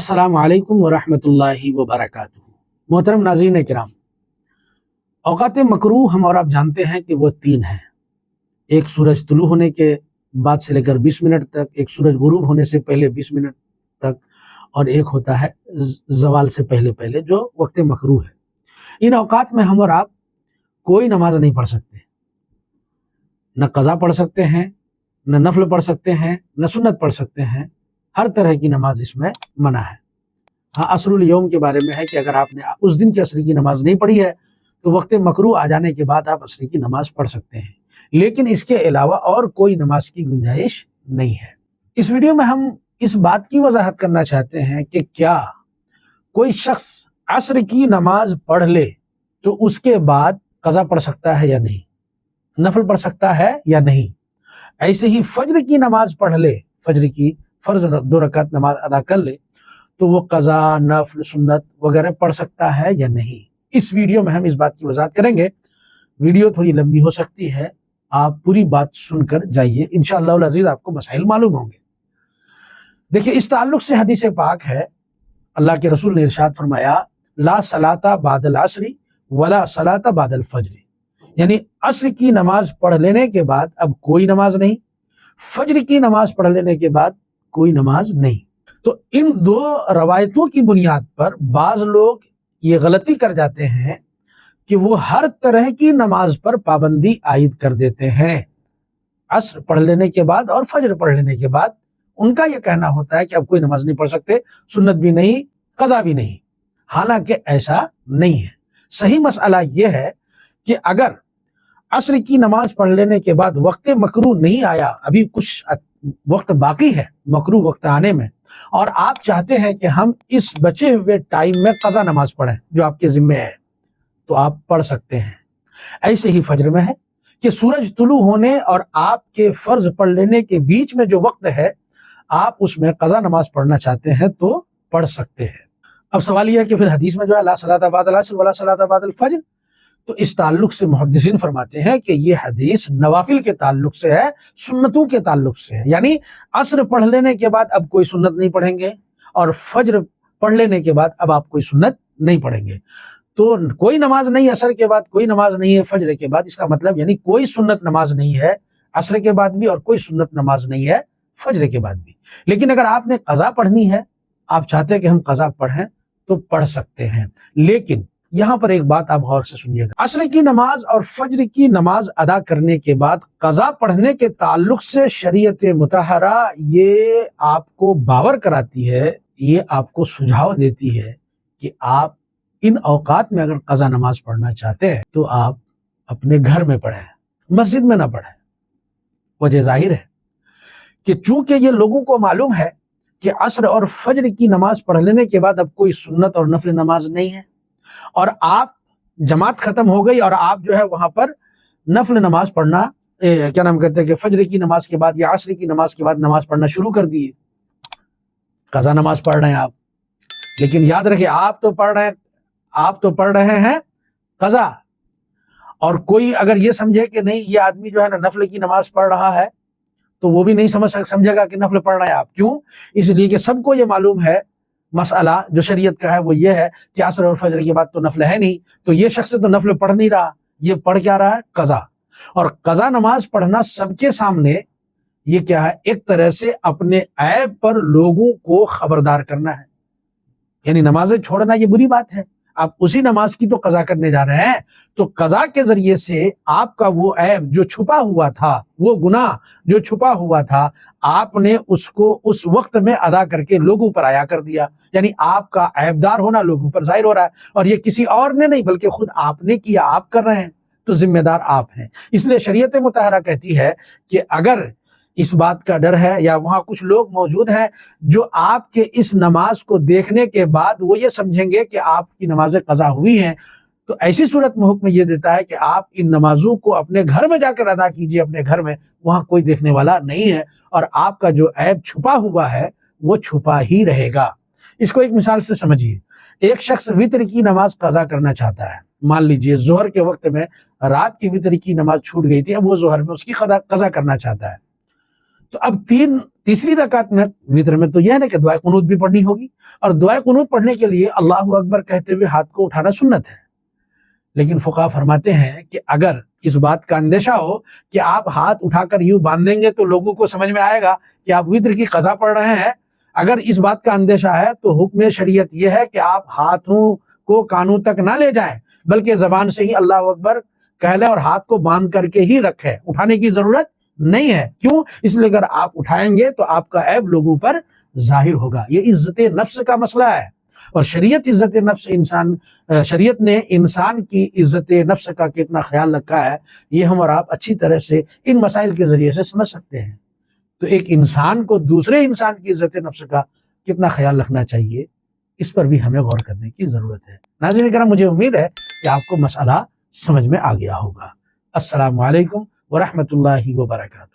अस्सलामु अलैकुम वरहमतुल्लाहि वबरकातुहू। मोहतरम नाज़रीन किराम, औक़ात मकरूह हम और आप जानते हैं कि वो तीन हैं। एक सूरज तुलू होने के बाद से लेकर 20 मिनट तक, एक सूरज गुरूब होने से पहले 20 मिनट तक, और एक होता है ज़वाल से पहले पहले जो वक्त मकरूह है। इन औक़ात में हम और आप कोई नमाज नहीं पढ़ सकते, न क़ज़ा पढ़ सकते हैं, न नफल पढ़ सकते हैं, न सुन्नत पढ़ सकते हैं। हर तरह की नमाज इसमें मना है। हाँ, असरुल यौम के बारे में है कि अगर आपने उस दिन की असर की नमाज नहीं पढ़ी है तो वक्त मकरूह आ जाने के बाद आप असर की नमाज पढ़ सकते हैं, लेकिन इसके अलावा और कोई नमाज की गुंजाइश नहीं है। इस वीडियो में हम इस बात की वजाहत करना चाहते हैं कि क्या कोई शख्स असर की नमाज पढ़ ले तो उसके बाद क़ज़ा पढ़ सकता है या नहीं, नफल पढ़ सकता है या नहीं। ऐसे ही फज्र की नमाज पढ़ ले, फज्र की फर्ज 2 रकात नमाज अदा कर ले तो वो क़ज़ा, नफल, सुन्नत वगैरह पढ़ सकता है या नहीं। इस वीडियो में हम इस बात की वजाहत करेंगे। वीडियो थोड़ी लंबी हो सकती है, आप पूरी बात सुनकर जाइए, इंशाअल्लाह अज़ीज़ आपको मसाइल मालूम होंगे। देखिए, इस ताल्लुक से हदीस पाक है, अल्लाह के रसूल ने इरशाद फरमाया, ला सलाता बादल असरी वला सलाता बादल फज्र, यानी असर की नमाज पढ़ लेने के बाद अब कोई नमाज नहीं, फज्र की नमाज पढ़ लेने के बाद कोई नमाज नहीं। तो इन दो रवायतों की बुनियाद पर बाज लोग ये गलती कर जाते हैं कि वो हर तरह की नमाज पर पाबंदी आयद कर देते हैं। असर पढ़ लेने के बाद और फज्र पढ़ लेने के बाद उनका यह कहना होता है कि अब कोई नमाज नहीं पढ़ सकते, सुन्नत भी नहीं, क़ज़ा भी नहीं। हालांकि ऐसा नहीं है। सही मसला यह है कि अगर असर की नमाज पढ़ लेने के बाद वक्त मकरूह नहीं आया, अभी कुछ वक्त बाकी है मकरूह वक्त आने में, और आप चाहते हैं कि हम इस बचे हुए टाइम में क़ज़ा नमाज पढ़ें जो आपके जिम्मे है, तो आप पढ़ सकते हैं। ऐसे ही फज्र में है कि सूरज तुलू होने और आपके फर्ज पढ़ लेने के बीच में जो वक्त है, आप उसमें क़ज़ा नमाज पढ़ना चाहते हैं तो पढ़ सकते हैं। अब सवाल यह है कि फिर हदीस में जो है ला सलाता बादल असर वला सलाता बादल फज्र, तो इस ताल्लुक से मुहद्दिसीन फरमाते हैं कि ये हदीस नवाफिल के ताल्लुक से है, सुन्नतों के ताल्लुक से है। यानी असर पढ़ लेने के बाद अब कोई सुन्नत नहीं पढ़ेंगे और फज्र पढ़ लेने के बाद अब आप कोई सुन्नत नहीं पढ़ेंगे। तो कोई नमाज नहीं असर के बाद, कोई नमाज नहीं है फज्र के बाद, इसका मतलब यानी कोई सुन्नत नमाज नहीं है असर के बाद भी और कोई सुन्नत नमाज नहीं है फज्र के बाद भी। लेकिन अगर आपने क़ज़ा पढ़नी है, आप चाहते हैं कि हम क़ज़ा पढ़ें, तो पढ़ सकते हैं। लेकिन यहाँ पर एक बात आप गौर से सुनिएगा, असर की नमाज और फज्र की नमाज अदा करने के बाद क़ज़ा पढ़ने के ताल्लुक से शरीयत मुतहरा ये आपको बावर कराती है, ये आपको सुझाव देती है कि आप इन औकात में अगर क़ज़ा नमाज पढ़ना चाहते हैं तो आप अपने घर में पढ़ें, मस्जिद में ना पढ़ें। वजह जाहिर है कि चूंकि ये लोगों को मालूम है कि असर और फज्र की नमाज पढ़ लेने के बाद अब कोई सुन्नत और नफल नमाज नहीं है, और आप जमात खत्म हो गई और आप जो है वहां पर नफल नमाज पढ़ना क्या नाम कहते हैं कि फज्र की नमाज के बाद या असर की नमाज के बाद नमाज पढ़ना शुरू कर दिए, क़ज़ा नमाज पढ़ रहे हैं आप। लेकिन याद रखिए, आप तो पढ़ रहे हैं क़ज़ा, और कोई अगर ये समझे कि नहीं ये आदमी जो है ना नफल की नमाज पढ़ रहा है, तो वो भी नहीं समझेगा कि नफल पढ़ रहे हैं आप। क्यों? इसलिए कि सबको ये मालूम है, मसला जो शरीयत का है वो ये है कि असर और फज्र के बाद तो नफल है नहीं, तो ये शख्स तो नफल पढ़ नहीं रहा, ये पढ़ क्या रहा है? क़ज़ा। और क़ज़ा नमाज पढ़ना सबके सामने ये क्या है? एक तरह से अपने ऐब पर लोगों को खबरदार करना है। यानी नमाजें छोड़ना ये बुरी बात है, आप उसी नमाज की तो क़ज़ा करने जा रहे हैं, तो क़ज़ा के जरिए से आपका वो ऐब जो छुपा हुआ था, वो गुनाह जो छुपा हुआ था, आपने उसको उस वक्त में अदा करके लोगों पर आया कर दिया। यानी आपका ऐबदार होना लोगों पर जाहिर हो रहा है, और ये किसी और ने नहीं बल्कि खुद आपने किया, आप कर रहे हैं, तो जिम्मेदार आप हैं। इसलिए शरीयत मुतहरा कहती है कि अगर इस बात का डर है या वहां कुछ लोग मौजूद हैं जो आपके इस नमाज को देखने के बाद वो ये समझेंगे कि आपकी नमाजें क़ज़ा हुई हैं, तो ऐसी सूरत में हुक्म ये देता है कि आप इन नमाजों को अपने घर में जाकर अदा कीजिए, अपने घर में, वहां कोई देखने वाला नहीं है, और आपका जो ऐब छुपा हुआ है वो छुपा ही रहेगा। इसको एक मिसाल से समझिए। एक शख्स वितर की नमाज क़ज़ा करना चाहता है, मान लीजिए जोहर के वक्त में रात की वितर की नमाज छूट गई थी, अब वो जोहर में उसकी क़ज़ा करना चाहता है। तो अब 3 تیسری رکعت میں وطر میں تو یہ ہے نا کہ دعائے قنوت بھی پڑھنی ہوگی، اور دعائے قنوت پڑھنے کے لیے اللہ اکبر کہتے ہوئے ہاتھ کو اٹھانا سنت ہے۔ لیکن فقہا فرماتے ہیں کہ اگر اس بات کا اندیشہ ہو کہ آپ ہاتھ اٹھا کر یوں باندھ دیں گے تو لوگوں کو سمجھ میں آئے گا کہ آپ وطر کی قضا پڑھ رہے ہیں، اگر اس بات کا اندیشہ ہے تو حکم شریعت یہ ہے کہ آپ ہاتھوں کو کانوں تک نہ لے جائیں، بلکہ زبان سے ہی اللہ اکبر کہہ لیں اور ہاتھ کو باندھ کر کے ہی رکھیں، اٹھانے کی ضرورت نہیں ہے۔ کیوں؟ اس لیے اگر آپ اٹھائیں گے تو آپ کا عیب لوگوں پر ظاہر ہوگا۔ یہ عزت نفس کا مسئلہ ہے، اور شریعت عزت نفس شریعت نے انسان کی عزت نفس کا کتنا خیال رکھا ہے، یہ ہم اور آپ اچھی طرح سے ان مسائل کے ذریعے سے سمجھ سکتے ہیں۔ تو ایک انسان کو دوسرے انسان کی عزت نفس کا کتنا خیال رکھنا چاہیے، اس پر بھی ہمیں غور کرنے کی ضرورت ہے۔ ناظرین کرام، مجھے امید ہے کہ آپ کو مسئلہ سمجھ میں آ گیا ہوگا۔ السلام علیکم ورحمۃ اللہ وبرکاتہ۔